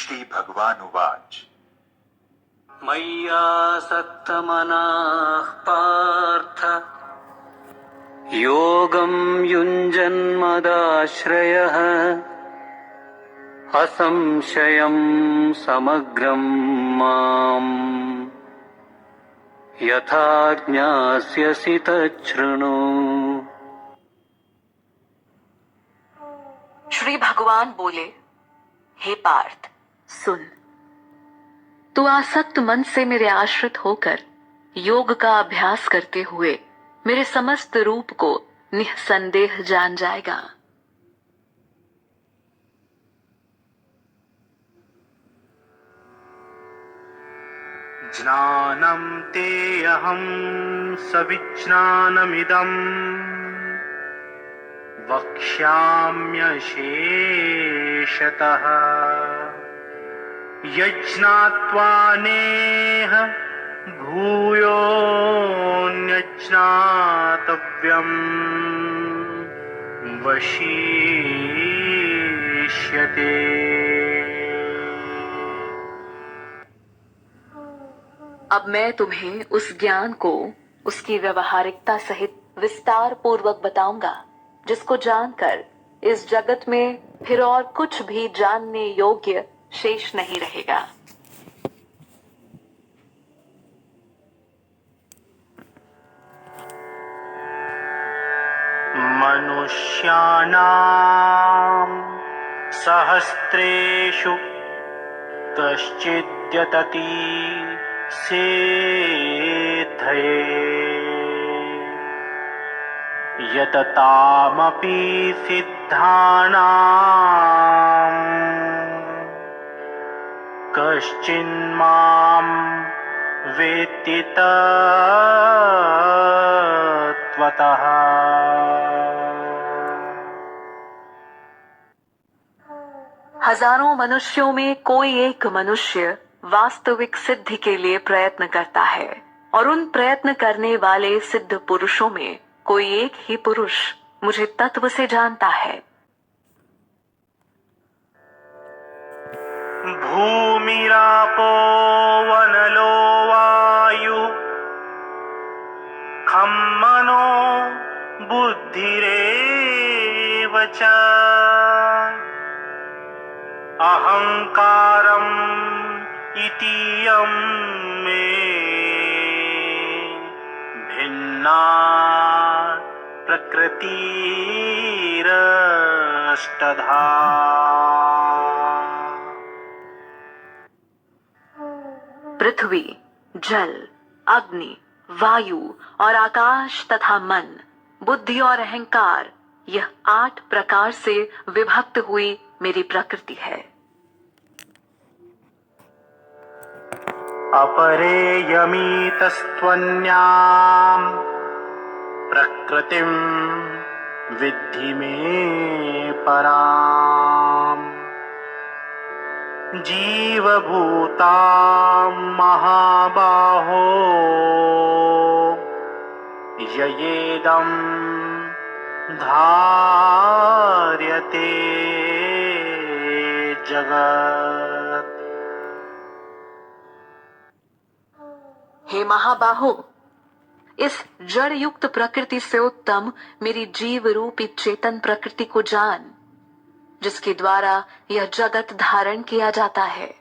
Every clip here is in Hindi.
श्रीभगवानुवाच मय्यासक्तमनः पार्थ योगं युञ्जन्मदाश्रयः असंशयं समग्रं माम् यथा ज्ञास्यसि तच्छृणु। श्री भगवान बोले, हे पार्थ सुन, तू आसक्त मन से मेरे आश्रित होकर योग का अभ्यास करते हुए मेरे समस्त रूप को निःसंदेह जान जाएगा। ज्ञानं तेऽहं सविज्ञानमिदम् वक्ष्याम्यशेषतः यज्ञात्वा नेह भूयोऽन्यज्ञातव्यम् वशिष्यते। अब मैं तुम्हें उस ज्ञान को उसकी व्यवहारिकता सहित विस्तार पूर्वक बताऊंगा, जिसको जानकर इस जगत में फिर और कुछ भी जानने योग्य शेष नहीं रहेगा। मनुष्याणां सहस्रेषु कश्चिद्यतति सिद्धये यततामपि सिद्धानां कश्चिन्मां वेत्ति तत्त्वतः। हजारों मनुष्यों में कोई एक मनुष्य वास्तविक सिद्धि के लिए प्रयत्न करता है, और उन प्रयत्न करने वाले सिद्ध पुरुषों में कोई एक ही पुरुष मुझे तत्व से जानता है। भूमिरापो वनलो वायु खं मनो बुद्धिरेव च अहंकारम् इतीयं मे भिन्ना प्रकृतिरष्टधा। पृथ्वी, जल, अग्नि, वायु और आकाश तथा मन, बुद्धि और अहंकार, यह 8 प्रकार से विभक्त हुई मेरी प्रकृति है। अपरेयमितस्त्वन्यां प्रकृतिं विद्धि मे पराम् जीवभूतां महाबाहो ययेदं धार्यते जगत्। हे महाबाहो, इस जड़ युक्त प्रकृति से उत्तम मेरी जीव रूपी चेतन प्रकृति को जान, जिसके द्वारा यह जगत धारण किया जाता है।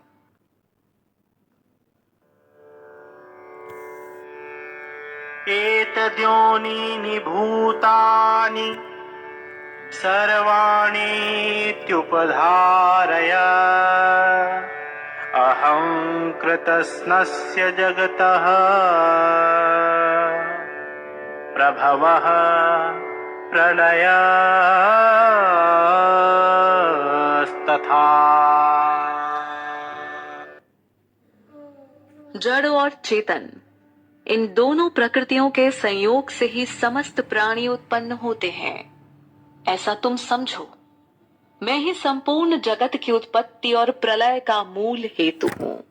एतद्योनीनि भूतानि सर्वाणीत्युपधारय अहं कृतस्नस्य जगतः प्रभवः प्रलयस्तथा। जड़ और चेतन, इन दोनों प्रकृतियों के संयोग से ही समस्त प्राणी उत्पन्न होते हैं, ऐसा तुम समझो। मैं ही संपूर्ण जगत की उत्पत्ति और प्रलय का मूल हेतु हूँ।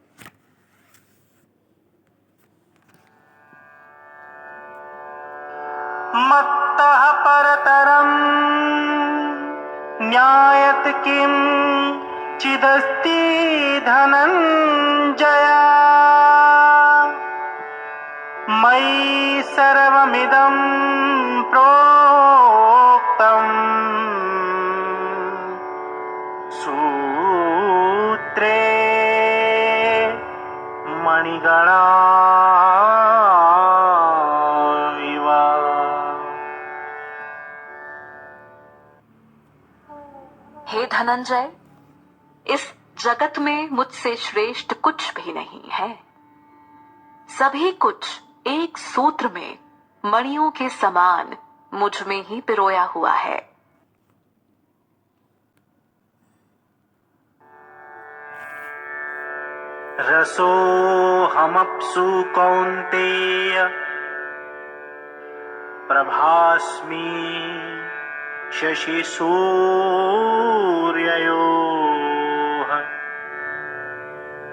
मत्तः परतरं ज्ञायत किम चिदस्ति धनञ्जय मयि सर्वमिदं प्रोक्तम् सूत्रे मणिगणा इव। हे धनंजय, इस जगत में मुझसे श्रेष्ठ कुछ भी नहीं है। सभी कुछ एक सूत्र में मणियों के समान मुझ में ही पिरोया हुआ है। रसोऽहमप्सु कौन्तेय प्रभास्मि शशिसूर्ययोः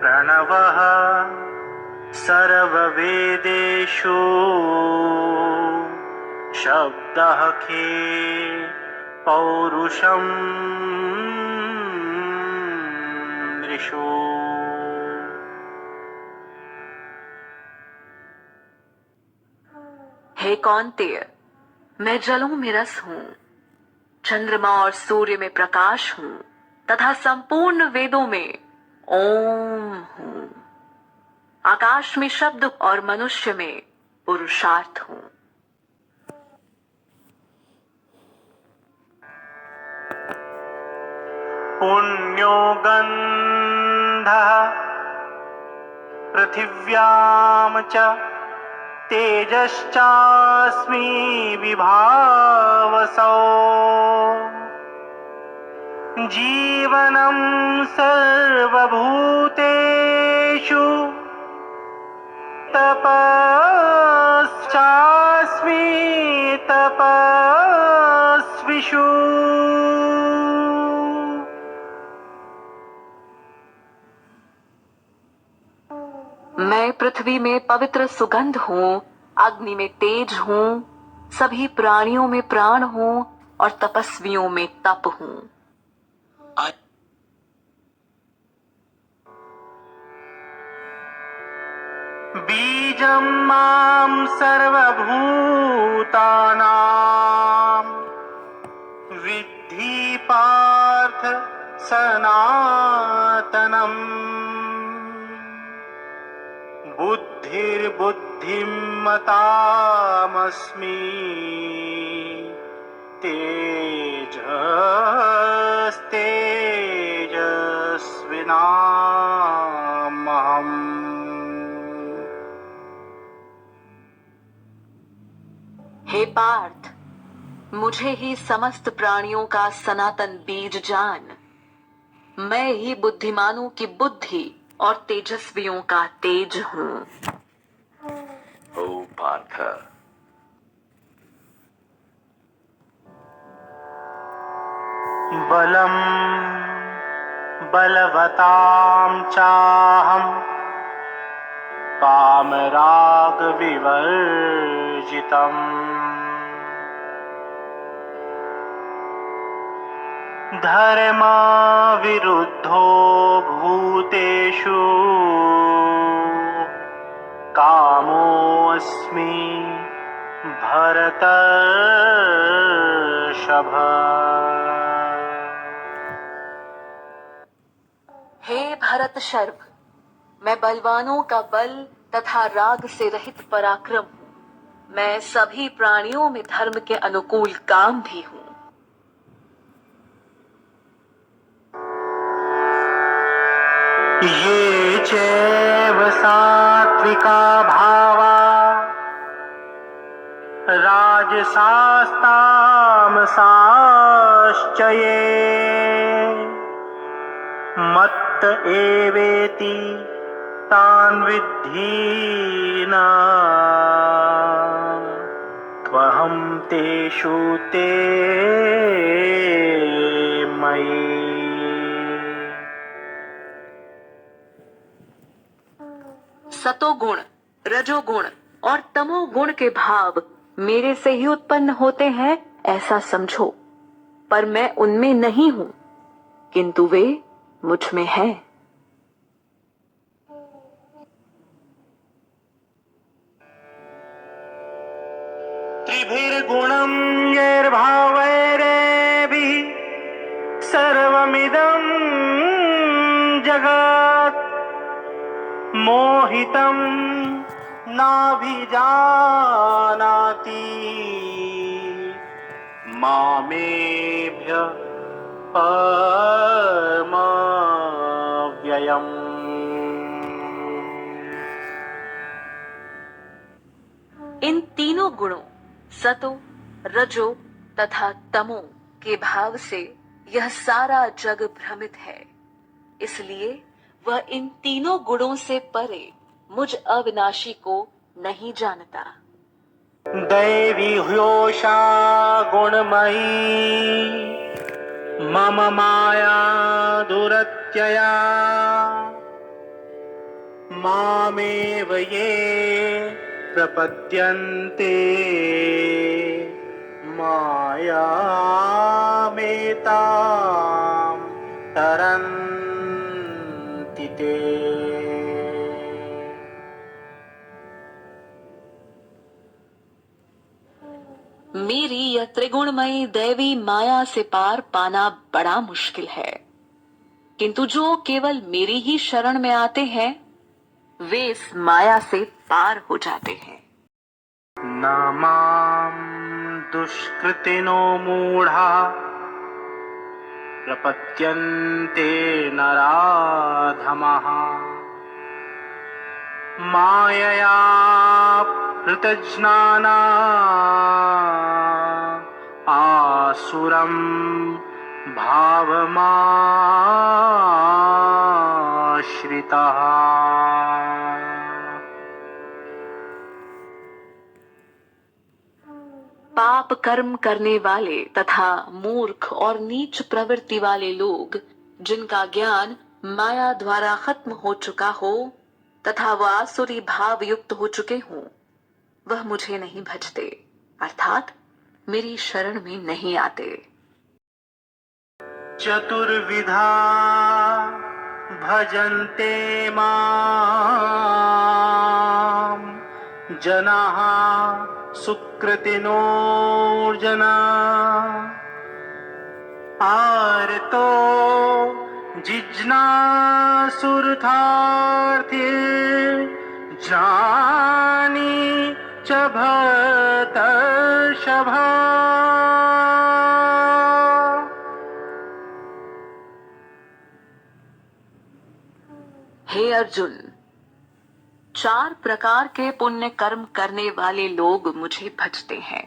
प्रणवः सर्ववेदेषु शब्दः खे पौरुषं नृषु। हे कौन्तेय, मैं जलों में रस हूँ, चंद्रमा और सूर्य में प्रकाश हूँ तथा संपूर्ण वेदों में ओम हूँ। आकाश में शब्द और मनुष्य में पुरुषार्थ हूँ। पुण्यो गन्धः पृथिव्यां च तेजश्चास्मि विभावसौ जीवनं सर्वभूतेषु तपश्चास्मि तपस्विषु। मैं पृथ्वी में पवित्र सुगंध हूँ, अग्नि में तेज हूँ, सभी प्राणियों में प्राण हूँ और तपस्वियों में तप हूँ। बीजं मां सर्वभूतानां विद्धि पार्थ सनातनम् बुद्धिर्बुद्धिमतामस्मि तेजस्तेजस्विनामहम्। हे पार्थ, मुझे ही समस्त प्राणियों का सनातन बीज जान। मैं ही बुद्धिमानों की बुद्धि और तेजस्वियों का तेज हूँ। ओ पार्थ, बलं बलवतां चाहं कामरागविवर्जितम् धर्मविरुद्धो भूतेषु कामोऽस्मि भरतर्षभ। हे भरत शर्व, मैं बलवानों का बल तथा राग से रहित पराक्रम हूँ। मैं सभी प्राणियों में धर्म के अनुकूल काम भी हूँ। ये चैव सात्विका भावा राजसास्तामसाश्च ये मत्त एवेति तान् विद्धि न त्वहं तेषु ते मयि। सतोगुण, रजोगुण और तमोगुण के भाव मेरे से ही उत्पन्न होते हैं ऐसा समझो, पर मैं उनमें नहीं हूँ, किंतु वे मुझ में है। त्रिभिर्गुणं यैर्भावैरेभिः सर्वमिदं जगत् मोहितं नाभिजानाति मामेभ्य परमव्ययम्। इन तीनों गुणों सतो, रजो तथा तमो के भाव से यह सारा जग भ्रमित है। इसलिए वह इन तीनों गुणों से परे मुझ अविनाशी को नहीं जानता। दैवी ह्योषा गुणमयी मम माया दुरत्यया मामेव ये प्रपद्यन्ते मायामेतां तरन्ति ते। मेरी यह त्रिगुणमयी दैवी माया से पार पाना बड़ा मुश्किल है, किंतु जो केवल मेरी ही शरण में आते हैं वे इस माया से पार हो जाते हैं। न मां दुष्कृतिनो मूढ़ा प्रपद्यन्ते नराधमः मायया हृतज्ञाना आसुरं भावमाश्रिताः। पाप कर्म करने वाले तथा मूर्ख और नीच प्रवृत्ति वाले लोग जिनका ज्ञान माया द्वारा खत्म हो चुका हो तथा वह आसुरी भाव युक्त हो चुके हों, वह मुझे नहीं भजते, अर्थात मेरी शरण में नहीं आते। चतुर्विधा भजन्ते मां जनाः सुकृतिनोर्जना आर्तो जिज्ञासुरथार्थे ज्ञानी च भरतर्षभा। हे अर्जुन, 4 प्रकार के पुण्य कर्म करने वाले लोग मुझे भजते हैं।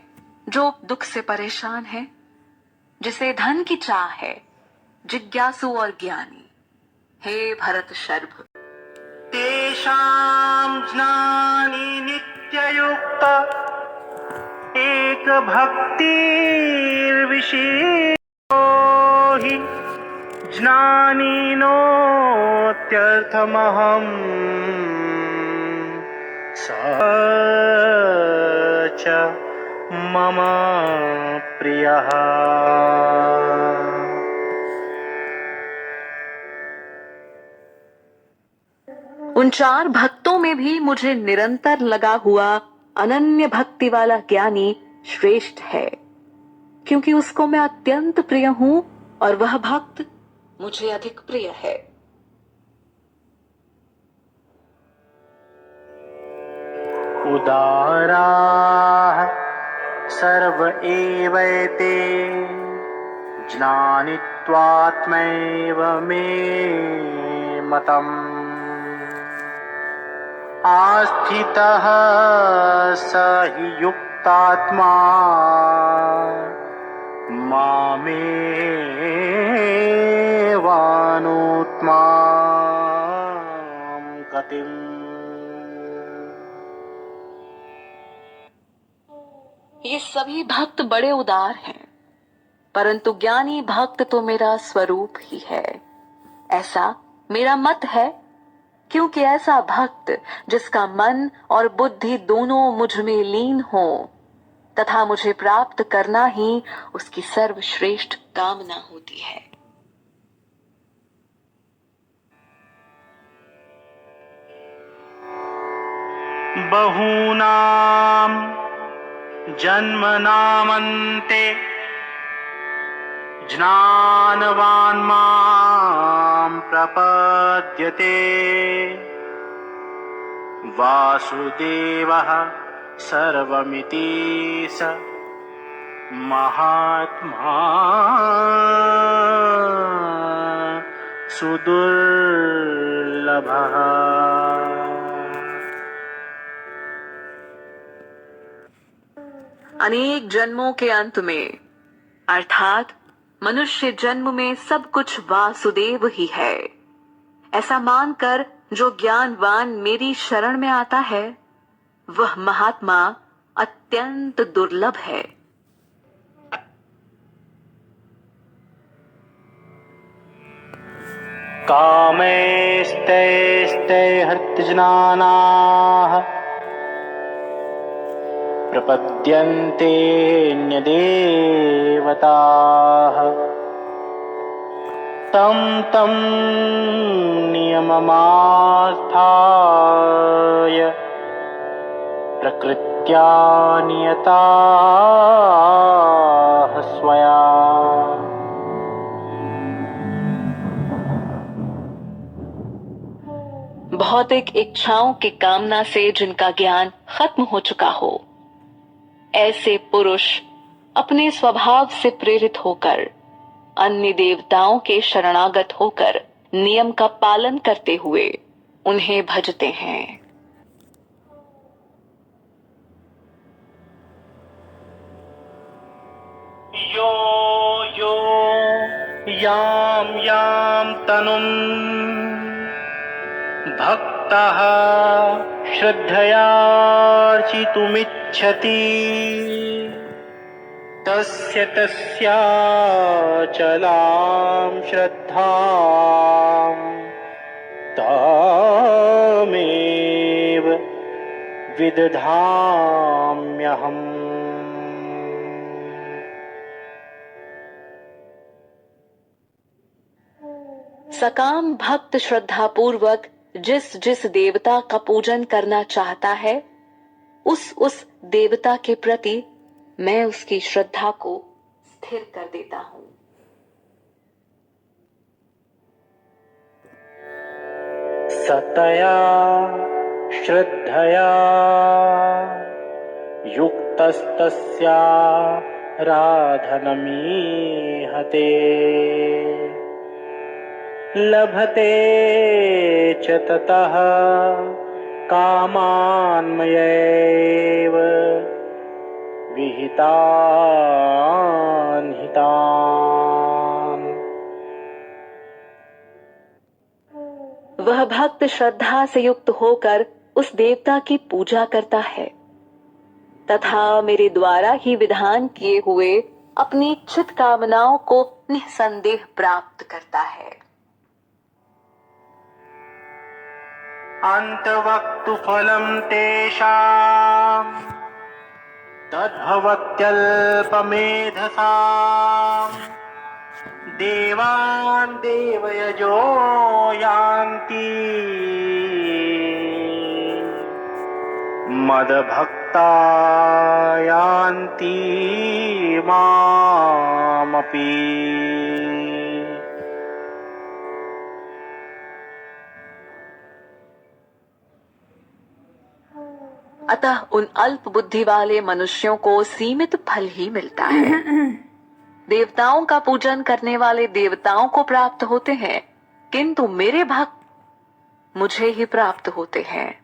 जो दुख से परेशान है, जिसे धन की चाह है, जिज्ञासु और ज्ञानी। हे भरत शर्भ, तेषां ज्ञानी नित्ययुक्त एक भक्तिर्विशिष्टो हि ज्ञानिनोत्यर्थमहम् स च मम प्रियः। उन 4 भक्तों में भी मुझे निरंतर लगा हुआ अनन्य भक्ति वाला ज्ञानी श्रेष्ठ है, क्योंकि उसको मैं अत्यंत प्रिय हूं और वह भक्त मुझे अधिक प्रिय है। उदाराः सर्व एवैते ज्ञानित्वात्मैव मे मतम् आस्थितः स हि युक्तात्मा मामेवानुत्मां गतिम्। ये सभी भक्त बड़े उदार हैं, परंतु ज्ञानी भक्त तो मेरा स्वरूप ही है, ऐसा मेरा मत है। क्योंकि ऐसा भक्त जिसका मन और बुद्धि दोनों मुझ में लीन हो तथा मुझे प्राप्त करना ही उसकी सर्वश्रेष्ठ कामना होती है। बहूनां जन्मनामन्ते ज्ञानवान् मां प्रपद्यते। वासुदेवः सर्वमिति स महात्मा सुदुर्लभः। अनेक जन्मों के अंत में अर्थात मनुष्य जन्म में सब कुछ वासुदेव ही है, ऐसा मानकर जो ज्ञानवान मेरी शरण में आता है वह महात्मा अत्यंत दुर्लभ है। कामैस्तैस्ते हृतजनानाः प्रपद्यन्ते न्यदेवताः। तं तं नियममास्थाय प्रकृत्या नियताः स्वया। भौतिक इच्छाओं की कामना से जिनका ज्ञान खत्म हो चुका हो, ऐसे पुरुष अपने स्वभाव से प्रेरित होकर अन्य देवताओं के शरणागत होकर नियम का पालन करते हुए उन्हें भजते हैं। यो यो यां यां तनुं भक्तः श्रद्धयार्चितुमिच्छति तस्य तस्याचलां श्रद्धां तामेव विदधाम्यहम्। सकाम भक्त श्रद्धा पूर्वक जिस जिस देवता का पूजन करना चाहता है, उस देवता के प्रति मैं उसकी श्रद्धा को स्थिर कर देता हूँ। सतया श्रद्धया युक्तस्तस्या राधनमीहते लभते च ततः कामान्मयैव विहितान् हितान्। वह भक्त श्रद्धा से युक्त होकर उस देवता की पूजा करता है तथा मेरे द्वारा ही विधान किए हुए अपनी इच्छित कामनाओं को निसंदेह प्राप्त करता है। अन्तवक्तु फलं तेषां तद्भवत्यल्पमेधसाम् देवान् देवयजो यान्ति मदभक्ता यान्ति मामपि। अतः उन अल्प बुद्धि वाले मनुष्यों को सीमित फल ही मिलता है। देवताओं का पूजन करने वाले देवताओं को प्राप्त होते हैं, किंतु मेरे भक्त मुझे ही प्राप्त होते हैं।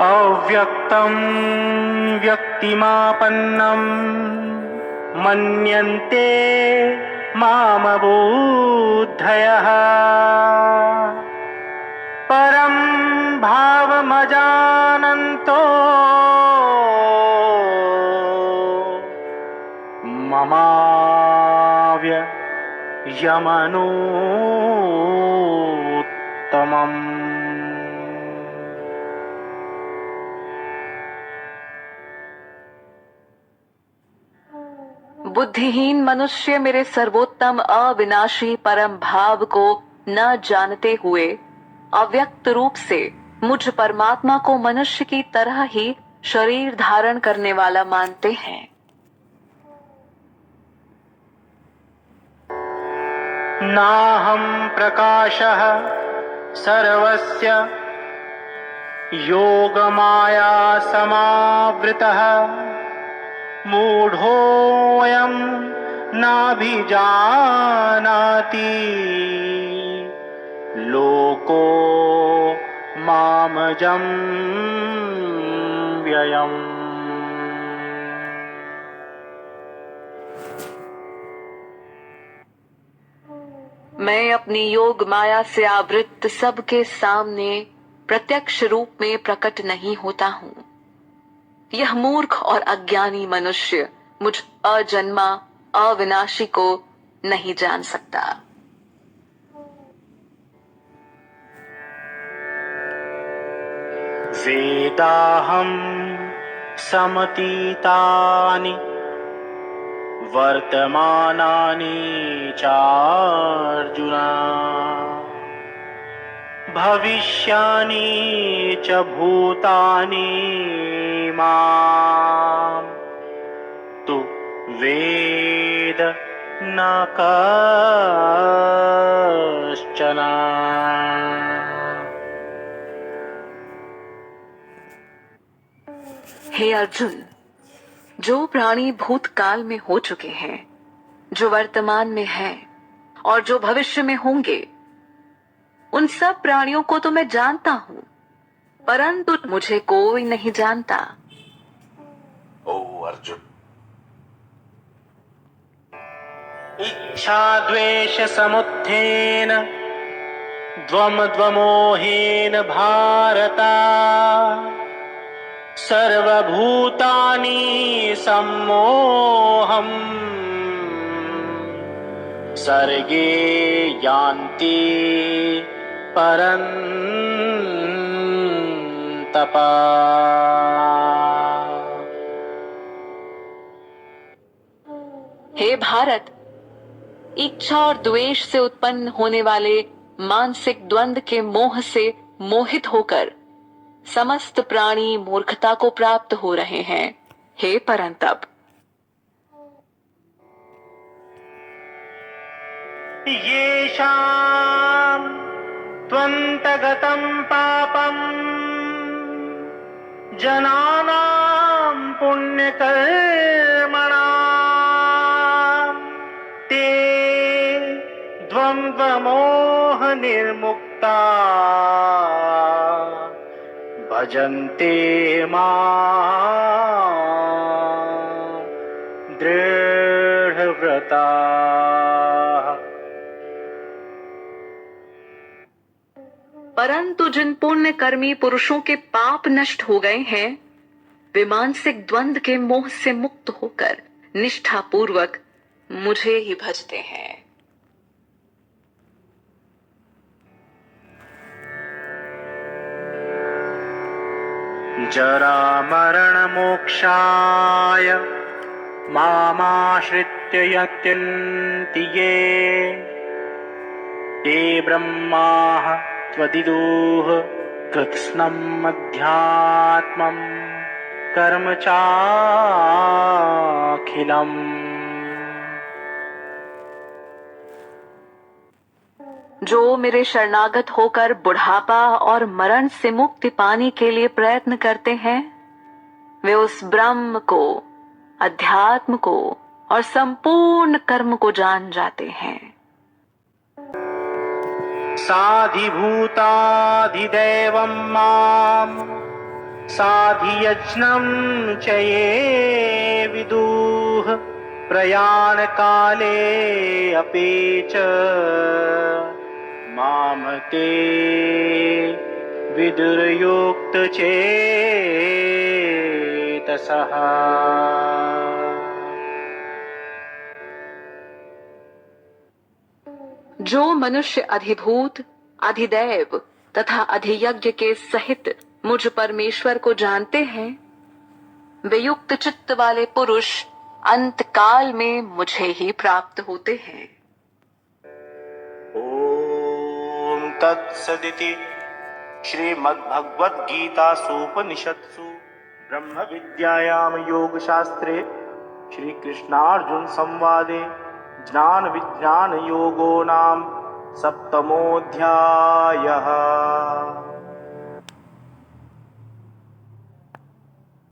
अव्यक्तं व्यक्तिमापन्नं मन्यन्ते मामबुद्धयः परं भावमजानन्तो ममाव्ययमनूत्तमम्। बुद्धिहीन मनुष्य मेरे सर्वोत्तम अविनाशी परम भाव को न जानते हुए अव्यक्त रूप से मुझ परमात्मा को मनुष्य की तरह ही शरीर धारण करने वाला मानते हैं। नाहं प्रकाशः सर्वस्य योगमाया समावृतः मूढोऽयं नाभिजानाति लोको मामजं व्ययम्। मैं अपनी योग माया से आवृत्त सबके सामने प्रत्यक्ष रूप में प्रकट नहीं होता हूँ। यह मूर्ख और अज्ञानी मनुष्य मुझ अजन्मा अविनाशी को नहीं जान सकता। वेदाहं समतीतानि वर्तमानानि चार्जुन भविष्यानि च भूतानि मां तु वेद न कश्चन। हे अर्जुन, जो प्राणी भूतकाल में हो चुके हैं, जो वर्तमान में हैं और जो भविष्य में होंगे, उन सब प्राणियों को तो मैं जानता हूँ, परंतु मुझे कोई नहीं जानता। ओ अर्जुन, इच्छा द्वेष समुत्थेन द्वन्द्वमोहेन भारत सर्वभूतानि सम्मोहम् सर्गे यान्ति परन्तप। हे भारत, इच्छा और द्वेष से उत्पन्न होने वाले मानसिक द्वंद्व के मोह से मोहित होकर समस्त प्राणी मूर्खता को प्राप्त हो रहे हैं। हे परंतप, येषां त्वन्तगतं पापं जनानां पुण्यकर्मणां ते द्वन्द्वमोह निर्मुक्ता भजन्ते मां दृढव्रता। परंतु जिन पुण्य कर्मी पुरुषों के पाप नष्ट हो गए हैं, वे मानसिक द्वंद्व के मोह से मुक्त होकर निष्ठा पूर्वक मुझे ही भजते हैं। जरा मरण मोक्षाय मामाश्रित्य यत्यन्ति ये ते ब्रह्माः त्वदिदुः कृत्स्नम् अध्यात्मम् कर्म चाखिलम्। जो मेरे शरणागत होकर बुढ़ापा और मरण से मुक्ति पाने के लिए प्रयत्न करते हैं, वे उस ब्रह्म को, अध्यात्म को और संपूर्ण कर्म को जान जाते हैं। साधिभूताधिदैवं मां साधियज्ञं च ये विदुः प्रयाण काले अपि च मां ते विदुर्युक्तचेतसः। जो मनुष्य अधिभूत, अधिदैव तथा अधियज्ञ के सहित मुझ परमेश्वर को जानते हैं, वे युक्त चित्त वाले पुरुष अंत काल में मुझे ही प्राप्त होते हैं। ॐ तत्सदिति श्रीमद्भगवद्गीतासूपनिषत्सु ब्रह्मविद्यायां योगशास्त्रे श्रीकृष्णार्जुनसंवादे ज्ञानविज्ञानयोगो नाम सप्तमोऽध्यायः।